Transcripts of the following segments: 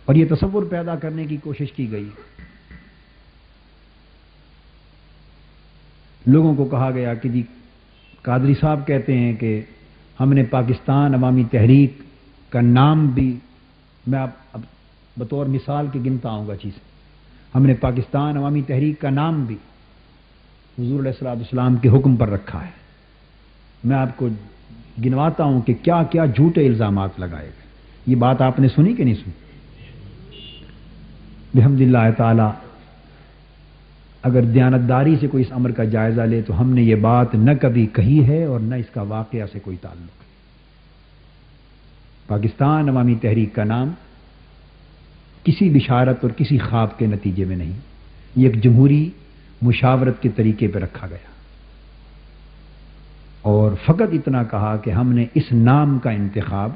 اور یہ تصور پیدا کرنے کی کوشش کی گئی، لوگوں کو کہا گیا کہ جی قادری صاحب کہتے ہیں کہ ہم نے پاکستان عوامی تحریک کا نام بھی، میں اب بطور مثال کے گنتا ہوں گا چیز، ہم نے پاکستان عوامی تحریک کا نام بھی حضور علیہ الصلوۃ والسلام کے حکم پر رکھا ہے۔ میں آپ کو گنواتا ہوں کہ کیا کیا جھوٹے الزامات لگائے گئے۔ یہ بات آپ نے سنی کہ نہیں سنی؟ بحمد اللہ تعالی اگر دیانتداری سے کوئی اس امر کا جائزہ لے تو ہم نے یہ بات نہ کبھی کہی ہے اور نہ اس کا واقعہ سے کوئی تعلق ہے۔ پاکستان عوامی تحریک کا نام کسی بشارت اور کسی خواب کے نتیجے میں نہیں، یہ ایک جمہوری مشاورت کے طریقے پہ رکھا گیا، اور فقط اتنا کہا کہ ہم نے اس نام کا انتخاب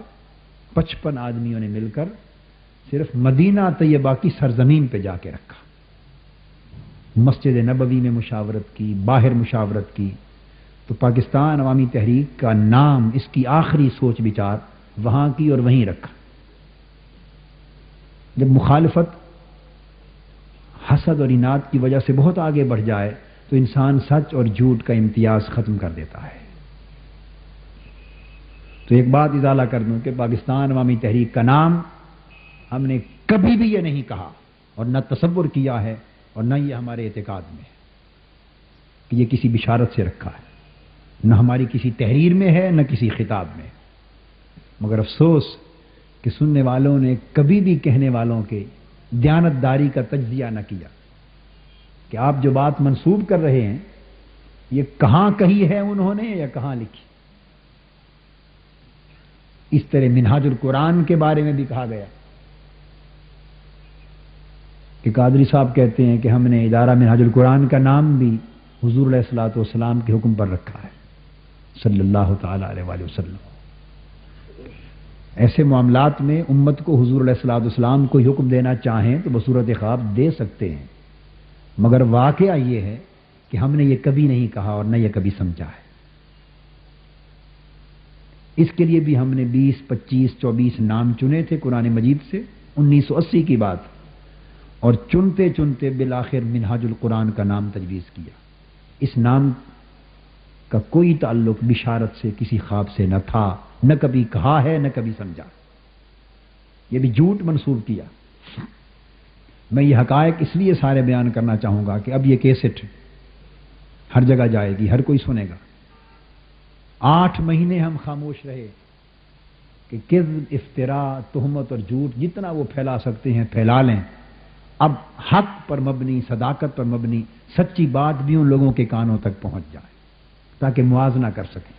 55 آدمیوں نے مل کر صرف مدینہ طیبہ کی سرزمین پہ جا کے رکھا، مسجد نبوی میں مشاورت کی، باہر مشاورت کی، تو پاکستان عوامی تحریک کا نام، اس کی آخری سوچ بچار وہاں کی اور وہیں رکھا۔ جب مخالفت حسد اور اناد کی وجہ سے بہت آگے بڑھ جائے تو انسان سچ اور جھوٹ کا امتیاز ختم کر دیتا ہے۔ تو ایک بات ازالہ کر دوں کہ پاکستان عوامی تحریک کا نام ہم نے کبھی بھی یہ نہیں کہا اور نہ تصور کیا ہے اور نہ یہ ہمارے اعتقاد میں ہے کہ یہ کسی بشارت سے رکھا ہے، نہ ہماری کسی تحریر میں ہے نہ کسی خطاب میں۔ مگر افسوس کہ سننے والوں نے کبھی بھی کہنے والوں کے دیانتداری کا تجزیہ نہ کیا کہ آپ جو بات منسوب کر رہے ہیں یہ کہاں کہی ہے انہوں نے یا کہاں لکھی۔ اس طرح منہاج القرآن کے بارے میں بھی کہا گیا کہ قادری صاحب کہتے ہیں کہ ہم نے ادارہ منہاج القرآن کا نام بھی حضور علیہ الصلوۃ والسلام کے حکم پر رکھا ہے صلی اللہ تعالی علیہ وآلہ وسلم۔ ایسے معاملات میں امت کو حضور علیہ الصلوۃ والسلام کو حکم دینا چاہیں تو بصورت خواب دے سکتے ہیں، مگر واقعہ یہ ہے کہ ہم نے یہ کبھی نہیں کہا اور نہ یہ کبھی سمجھا ہے۔ اس کے لیے بھی ہم نے 20، 25، 24 نام چنے تھے قرآن مجید سے، 1980 کی بات، اور چنتے چنتے بالآخر منہاج القرآن کا نام تجویز کیا۔ اس نام کا کوئی تعلق بشارت سے، کسی خواب سے نہ تھا، نہ کبھی کہا ہے نہ کبھی سمجھا، یہ بھی جھوٹ منسوب کیا۔ میں یہ حقائق اس لیے سارے بیان کرنا چاہوں گا کہ اب یہ کیسٹ ہر جگہ جائے گی، ہر کوئی سنے گا۔ 8 مہینے ہم خاموش رہے کہ کذب، افتراء، تہمت اور جھوٹ جتنا وہ پھیلا سکتے ہیں پھیلا لیں، اب حق پر مبنی، صداقت پر مبنی سچی بات بھی ان لوگوں کے کانوں تک پہنچ جائے تاکہ موازنہ کر سکیں۔